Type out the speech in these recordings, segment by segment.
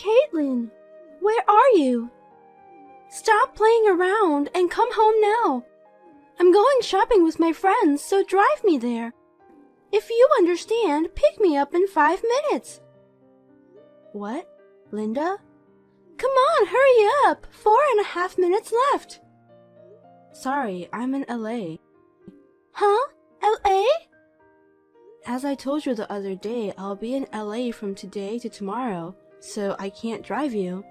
Caitlin, where are you? Stop playing around and come home now. I'm going shopping with my friends, so drive me there. If you understand, pick me up in 5 minutes. What? Linda? Come on, hurry up! 4.5 minutes left. Sorry, I'm in LA. Huh? LA? As I told you the other day, I'll be in LA from today to tomorrow, so I can't drive you.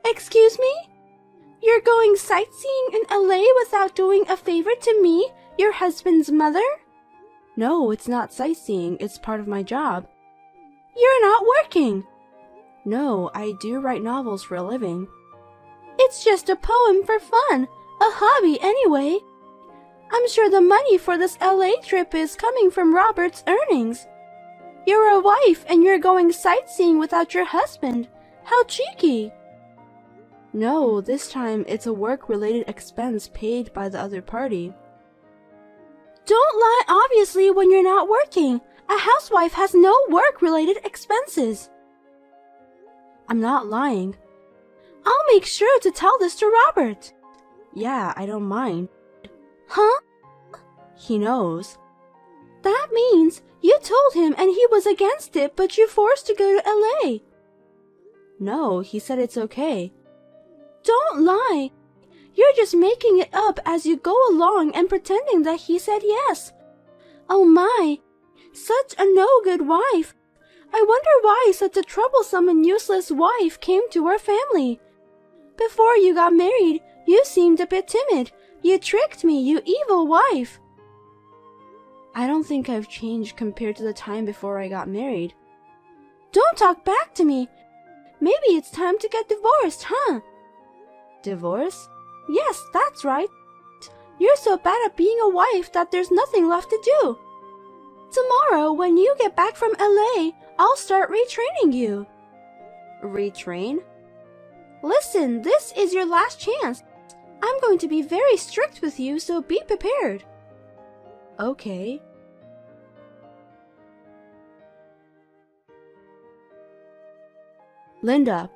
Excuse me? You're going sightseeing in LA without doing a favor to me, your husband's mother? No, it's not sightseeing, it's part of my job. You're not working. No, I do write novels for a living. It's just a poem for fun, a hobby anyway. I'm sure the money for this LA trip is coming from Robert's earnings. You're a wife and you're going sightseeing without your husband. How cheeky! No, this time it's a work-related expense paid by the other party. Don't lie obviously when you're not working. A housewife has no work-related expenses. I'm not lying. I'll make sure to tell this to Robert. Yeah, I don't mind. Huh? He knows. That means you told him and he was against it, but you're forced to go to LA. No, he said it's okay. Don't lie. You're just making it up as you go along and pretending that he said yes. Oh my, such a no-good wife. I wonder why such a troublesome and useless wife came to our family. Before you got married, you seemed a bit timid. You tricked me, you evil wife. I don't think I've changed compared to the time before I got married. Don't talk back to me. Maybe it's time to get divorced, huh? Divorce? Yes, that's right. You're so bad at being a wife that there's nothing left to do. Tomorrow, when you get back from LA, I'll start retraining you. Retrain? Listen, this is your last chance. I'm going to be very strict with you, so be prepared. Okay. Linda,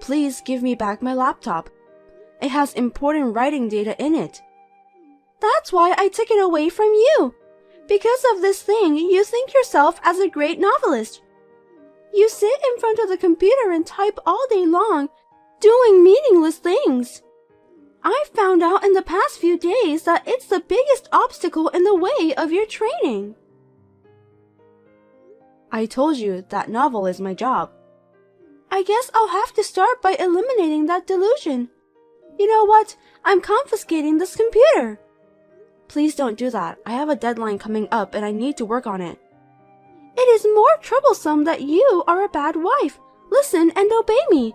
please give me back my laptop. It has important writing data in it. That's why I took it away from you. Because of this thing, you think yourself as a great novelist. You sit in front of the computer and type all day long, doing meaningless things. I found out in the past few days that it's the biggest obstacle in the way of your training. I told you that novel is my job. I guess I'll have to start by eliminating that delusion. You know what? I'm confiscating this computer. Please don't do that. I have a deadline coming up and I need to work on it. It is more troublesome that you are a bad wife. Listen and obey me.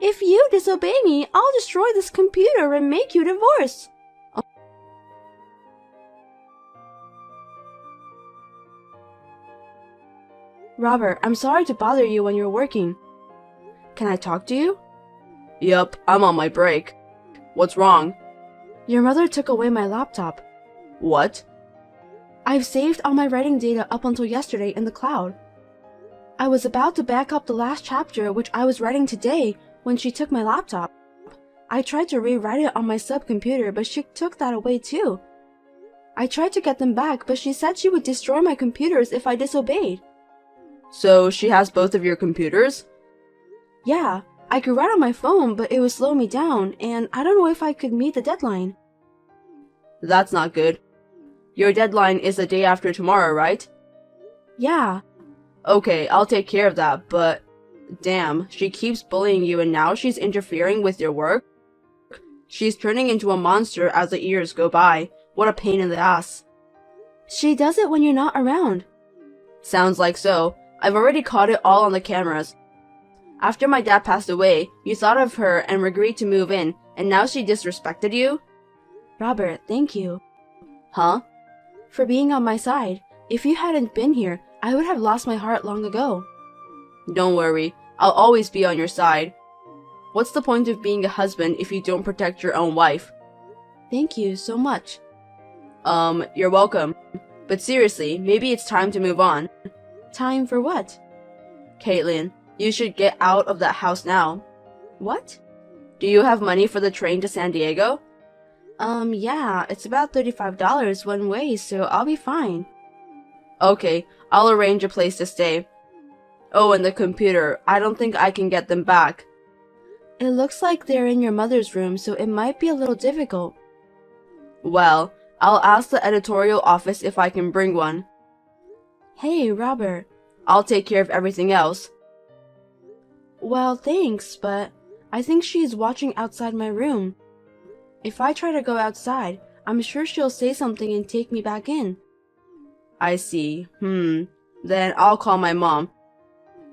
If you disobey me, I'll destroy this computer and make you divorce. Robert, I'm sorry to bother you when you're working. Can I talk to you? Yup, I'm on my break. What's wrong? Your mother took away my laptop. What? I've saved all my writing data up until yesterday in the cloud. I was about to back up the last chapter which I was writing today when she took my laptop. I tried to rewrite it on my subcomputer, but she took that away too. I tried to get them back, but she said she would destroy my computers if I disobeyed. So she has both of your computers? Yeah, I could write on my phone, but it would slow me down, and I don't know if I could meet the deadline. That's not good. Your deadline is the day after tomorrow, right? Yeah. Okay, I'll take care of that, but damn, she keeps bullying you and now she's interfering with your work? She's turning into a monster as the years go by. What a pain in the ass. She does it when you're not around. Sounds like so. I've already caught it all on the cameras. After my dad passed away, you thought of her and agreed to move in, and now she disrespected you? Robert, thank you. Huh? For being on my side. If you hadn't been here, I would have lost my heart long ago. Don't worry, I'll always be on your side. What's the point of being a husband if you don't protect your own wife? Thank you so much. You're welcome. But seriously, maybe it's time to move on. Time for what? Caitlin, You should get out of that house now. What? Do you have money for the train to San Diego? Yeah, it's about $35 one way, so I'll be fine. Okay, I'll arrange a place to stay. Oh, and the computer, I don't think I can get them back. It looks like they're in your mother's room, so it might be a little difficult. Well, I'll ask the editorial office if I can bring one. Hey, Robert. I'll take care of everything else. Well, thanks, but I think she's watching outside my room. If I try to go outside, I'm sure she'll say something and take me back in. I see. Then I'll call my mom.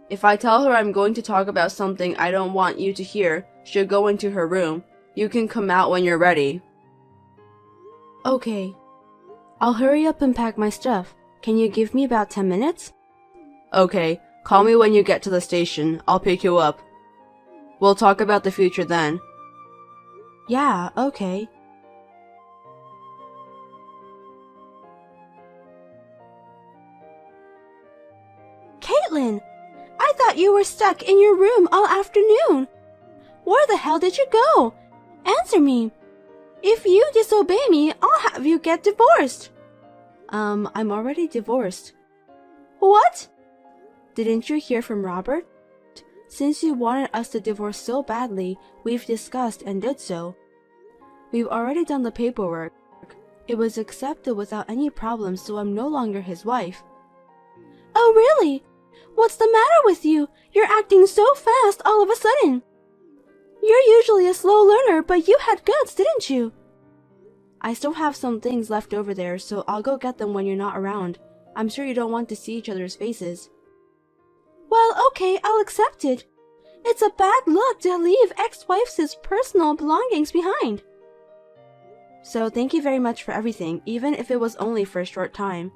If I tell her I'm going to talk about something I don't want you to hear, she'll go into her room. You can come out when you're ready. Okay. I'll hurry up and pack my stuff. Can you give me about 10 minutes? Okay. Call me when you get to the station. I'll pick you up. We'll talk about the future then. Yeah, okay. Caitlin! I thought you were stuck in your room all afternoon. Where the hell did you go? Answer me. If you disobey me, I'll have you get divorced. I'm already divorced. What? Didn't you hear from Robert? Since you wanted us to divorce so badly, we've discussed and did so. We've already done the paperwork. It was accepted without any problems, so I'm no longer his wife. Oh, really? What's the matter with you? You're acting so fast all of a sudden. You're usually a slow learner, but you had guts, didn't you? I still have some things left over there, so I'll go get them when you're not around. I'm sure you don't want to see each other's faces. Well, okay, I'll accept it. It's a bad look to leave ex-wife's personal belongings behind. So thank you very much for everything, even if it was only for a short time.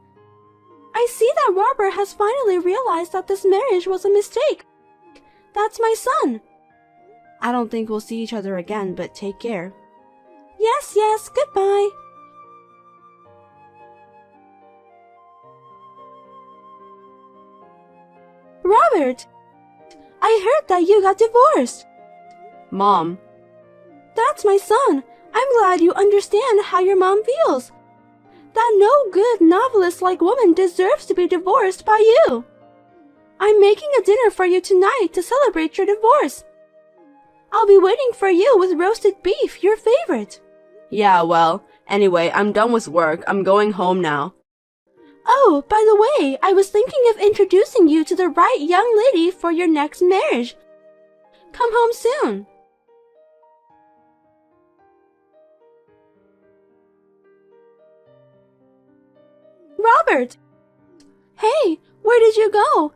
I see that Robert has finally realized that this marriage was a mistake. That's my son. I don't think we'll see each other again, but take care. Yes, goodbye. Robert! I heard that you got divorced. Mom. That's my son. I'm glad you understand how your mom feels. That no good novelist-like woman deserves to be divorced by you. I'm making a dinner for you tonight to celebrate your divorce. I'll be waiting for you with roasted beef, your favorite. Yeah, well, anyway, I'm done with work. I'm going home now. Oh, by the way, I was thinking of introducing you to the right young lady for your next marriage. Come home soon. Robert! Hey, where did you go?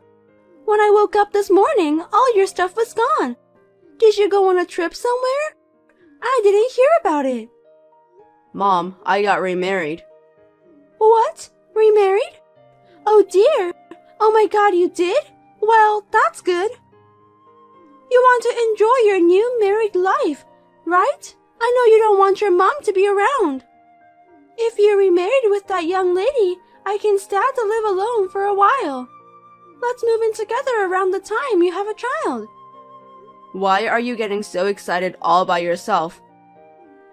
When I woke up this morning, all your stuff was gone. Did you go on a trip somewhere? I didn't hear about it. Mom, I got remarried. What? Remarried? Oh dear. Oh my God, you did? Well, that's good. You want to enjoy your new married life, right? I know you don't want your mom to be around. If you're remarried with that young lady, I can stand to live alone for a while. Let's move in together around the time you have a child. Why are you getting so excited all by yourself?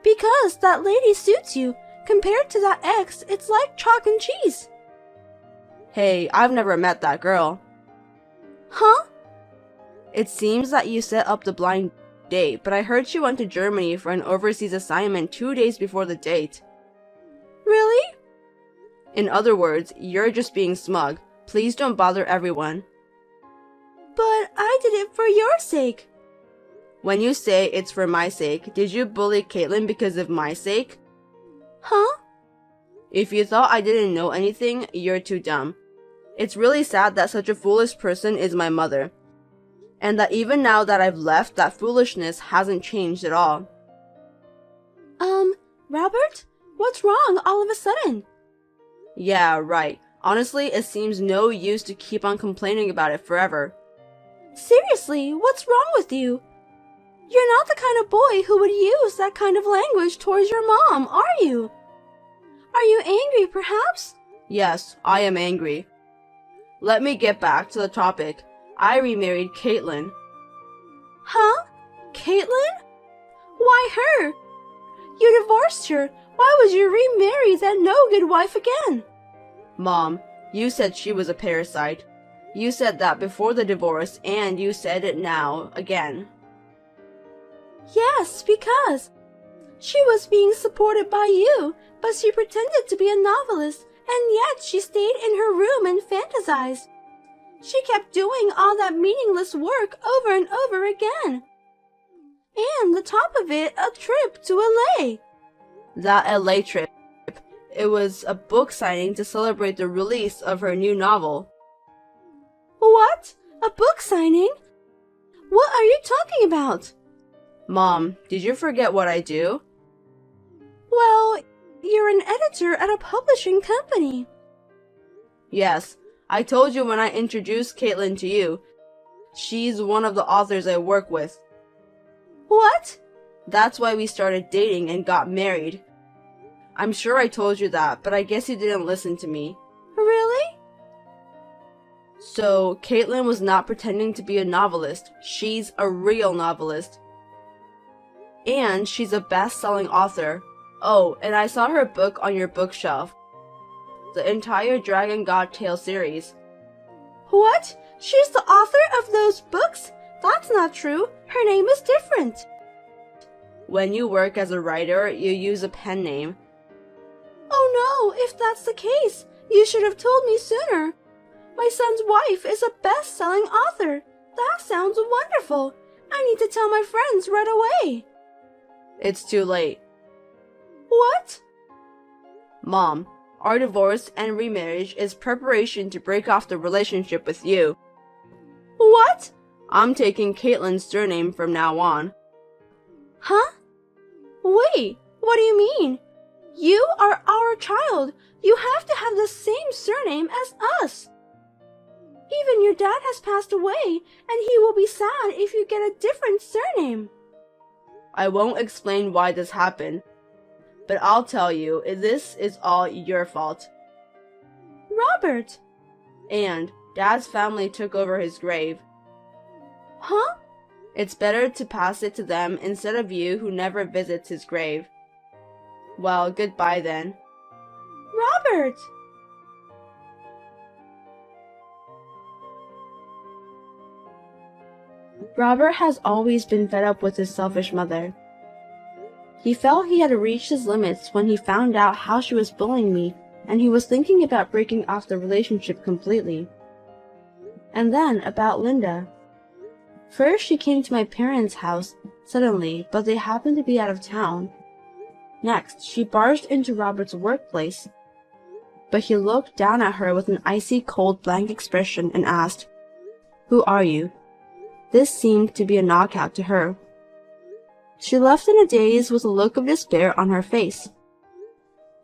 Because that lady suits you. Compared to that ex, it's like chalk and cheese. Hey, I've never met that girl. Huh? It seems that you set up the blind date, but I heard she went to Germany for an overseas assignment 2 days before the date. Really? In other words, you're just being smug. Please don't bother everyone. But I did it for your sake. When you say it's for my sake, did you bully Caitlin because of my sake? Huh? If you thought I didn't know anything, you're too dumb. It's really sad that such a foolish person is my mother. And that even now that I've left, that foolishness hasn't changed at all. Robert? What's wrong all of a sudden? Yeah, right. Honestly, it seems no use to keep on complaining about it forever. Seriously, what's wrong with you? You're not the kind of boy who would use that kind of language towards your mom, are you? Are you angry, perhaps? Yes, I am angry. Let me get back to the topic. I remarried Caitlin. Huh? Caitlin? Why her? You divorced her. Why would you remarry that no-good wife again? Mom, you said she was a parasite. You said that before the divorce, and you said it now, again. Yes, because she was being supported by you, but she pretended to be a novelist, and yet she stayed in her room and fantasized. She kept doing all that meaningless work over and over again. And the top of it, a trip to LA. That LA trip. It was a book signing to celebrate the release of her new novel. What? A book signing? What are you talking about? Mom, did you forget what I do? Well, you're an editor at a publishing company. Yes, I told you when I introduced Caitlin to you. She's one of the authors I work with. What? That's why we started dating and got married. I'm sure I told you that, but I guess you didn't listen to me. Really? So, Caitlin was not pretending to be a novelist. She's a real novelist. And she's a best-selling author. Oh, and I saw her book on your bookshelf. The entire Dragon God Tale series. What? She's the author of those books? That's not true. Her name is different. When you work as a writer, you use a pen name. Oh no, if that's the case, you should have told me sooner. My son's wife is a best-selling author. That sounds wonderful. I need to tell my friends right away. It's too late. What? Mom, our divorce and remarriage is preparation to break off the relationship with you. What? I'm taking Caitlin's surname from now on. Huh? Wait, what do you mean? You are our child. You have to have the same surname as us. Even your dad has passed away, and he will be sad if you get a different surname. I won't explain why this happened, but I'll tell you, this is all your fault. Robert! And Dad's family took over his grave. Huh? It's better to pass it to them instead of you who never visits his grave. Well, goodbye then. Robert! Robert has always been fed up with his selfish mother. He felt he had reached his limits when he found out how she was bullying me, and he was thinking about breaking off the relationship completely. And then about Linda. First she came to my parents' house suddenly, but they happened to be out of town. Next, she barged into Robert's workplace, but he looked down at her with an icy cold blank expression and asked, "Who are you?" This seemed to be a knockout to her. She left in a daze with a look of despair on her face.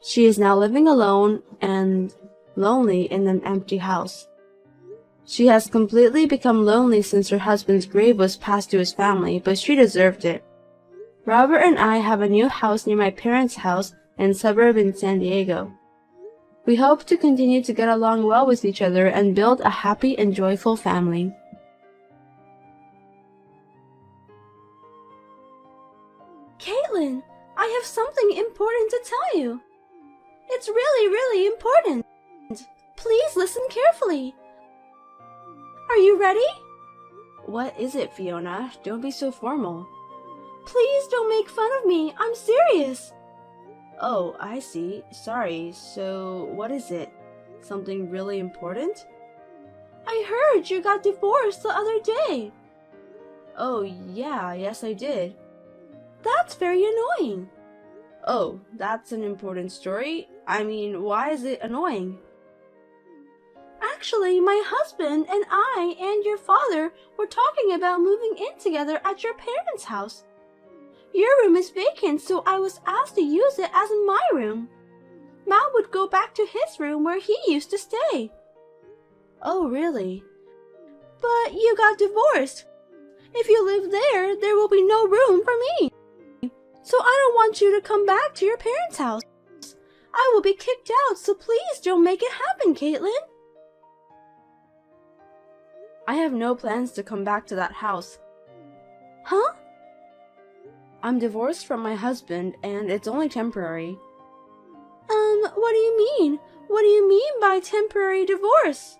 She is now living alone and lonely in an empty house. She has completely become lonely since her husband's grave was passed to his family, but she deserved it. Robert and I have a new house near my parents' house in a suburb in San Diego. We hope to continue to get along well with each other and build a happy and joyful family. Caitlin, I have something important to tell you. It's really, really important. Please listen carefully. Are you ready? What is it, Fiona? Don't be so formal. Please don't make fun of me. I'm serious. Oh, I see. Sorry. So, what is it? Something really important? I heard you got divorced the other day. Oh, yeah, yes I did. That's very annoying. Oh, that's an important story? I mean, why is it annoying? Actually, my husband and I and your father were talking about moving in together at your parents' house. Your room is vacant, so I was asked to use it as my room. Mal would go back to his room where he used to stay. Oh, really? But you got divorced. If you live there, there will be no room for me. So I don't want you to come back to your parents' house. I will be kicked out, so please don't make it happen, Caitlin. I have no plans to come back to that house. Huh? I'm divorced from my husband, and it's only temporary. What do you mean? What do you mean by temporary divorce?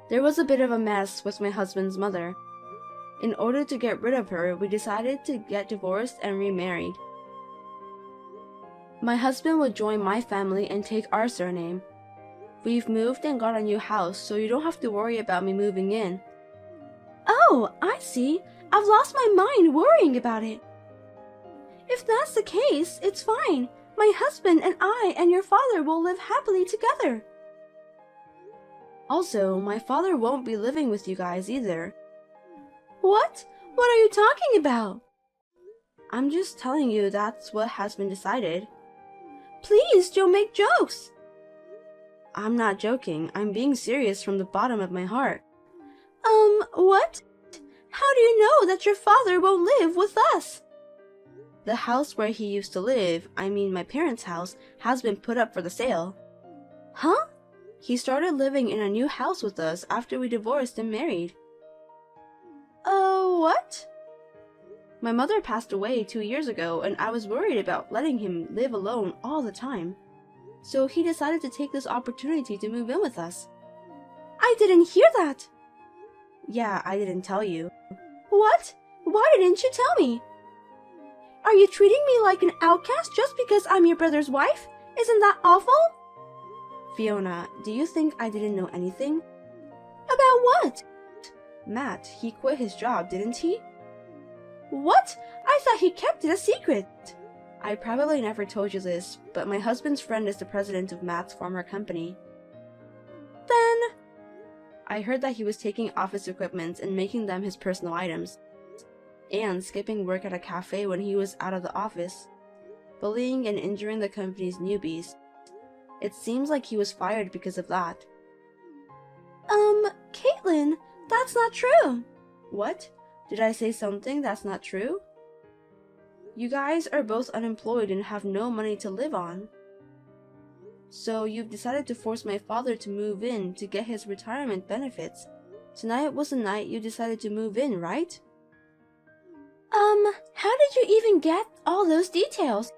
There was a bit of a mess with my husband's mother. In order to get rid of her, we decided to get divorced and remarried. My husband will join my family and take our surname. We've moved and got a new house, so you don't have to worry about me moving in. Oh, I see. I've lost my mind worrying about it. If that's the case, it's fine. My husband and I and your father will live happily together. Also, my father won't be living with you guys either. What? What are you talking about? I'm just telling you that's what has been decided. Please don't make jokes. I'm not joking. I'm being serious from the bottom of my heart. What? How do you know that your father won't live with us? The house where he used to live, I mean my parents' house, has been put up for the sale. Huh? He started living in a new house with us after we divorced and married. What? My mother passed away 2 years ago, and I was worried about letting him live alone all the time. So he decided to take this opportunity to move in with us. I didn't hear that. Yeah, I didn't tell you. What? Why didn't you tell me? Are you treating me like an outcast just because I'm your brother's wife? Isn't that awful? Fiona, do you think I didn't know anything? About what? Matt, he quit his job, didn't he? What? I thought he kept it a secret. I probably never told you this, but my husband's friend is the president of Matt's former company. Then... I heard that he was taking office equipment and making them his personal items, and skipping work at a cafe when he was out of the office, bullying and injuring the company's newbies. It seems like he was fired because of that. Caitlin, that's not true. What? Did I say something that's not true? You guys are both unemployed and have no money to live on. So you've decided to force my father to move in to get his retirement benefits. Tonight was the night you decided to move in, right? How did you even get all those details?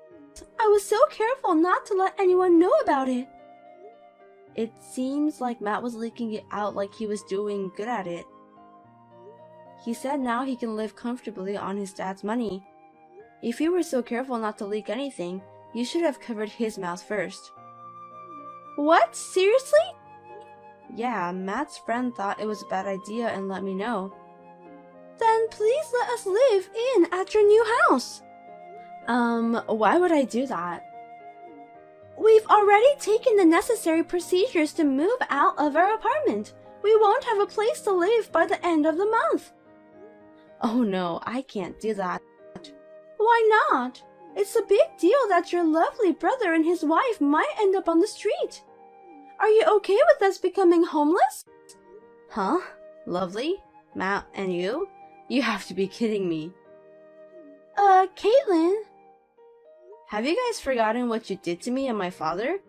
I was so careful not to let anyone know about it. It seems like Matt was leaking it out like he was doing good at it. He said now he can live comfortably on his dad's money. If you were so careful not to leak anything, you should have covered his mouth first. What? Seriously? Yeah, Matt's friend thought it was a bad idea and let me know. Then please let us live in at your new house. Why would I do that? We've already taken the necessary procedures to move out of our apartment. We won't have a place to live by the end of the month. Oh no, I can't do that. Why not? It's a big deal that your lovely brother and his wife might end up on the street. Are you okay with us becoming homeless? Huh? Lovely? Matt and you? You have to be kidding me. Caitlin? Have you guys forgotten what you did to me and my father?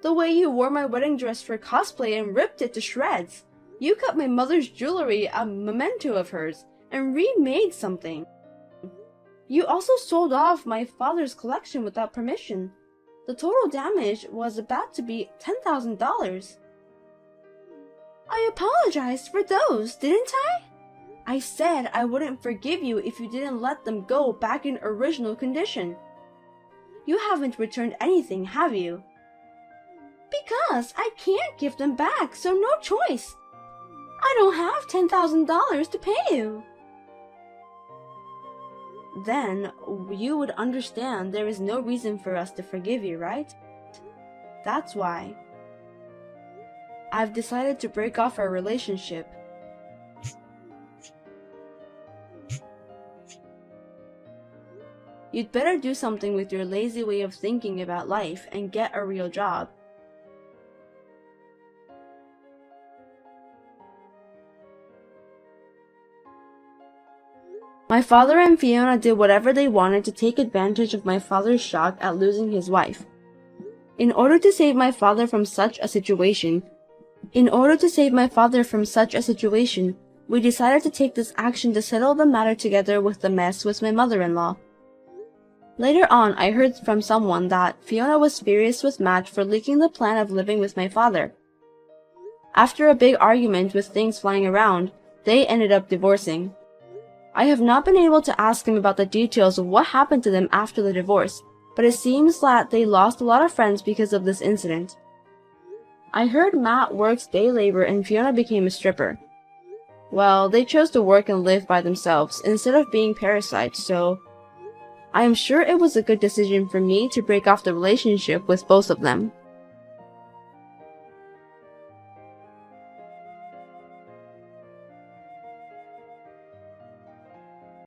The way you wore my wedding dress for cosplay and ripped it to shreds. You cut my mother's jewelry, a memento of hers, and remade something. You also sold off my father's collection without permission. The total damage was about to be $10,000. I apologized for those, didn't I? I said I wouldn't forgive you if you didn't let them go back in original condition. You haven't returned anything, have you? Because I can't give them back, so no choice. I don't have $10,000 to pay you. Then you would understand there is no reason for us to forgive you, right? That's why I've decided to break off our relationship. You'd better do something with your lazy way of thinking about life and get a real job. My father and Fiona did whatever they wanted to take advantage of my father's shock at losing his wife. In order to save my father from such a situation, In order to save my father from such a situation, we decided to take this action to settle the matter together with the mess with my mother-in-law. Later on, I heard from someone that Fiona was furious with Matt for leaking the plan of living with my father. After a big argument with things flying around, they ended up divorcing. I have not been able to ask him about the details of what happened to them after the divorce, but it seems that they lost a lot of friends because of this incident. I heard Matt works day labor and Fiona became a stripper. Well, they chose to work and live by themselves instead of being parasites, so I am sure it was a good decision for me to break off the relationship with both of them.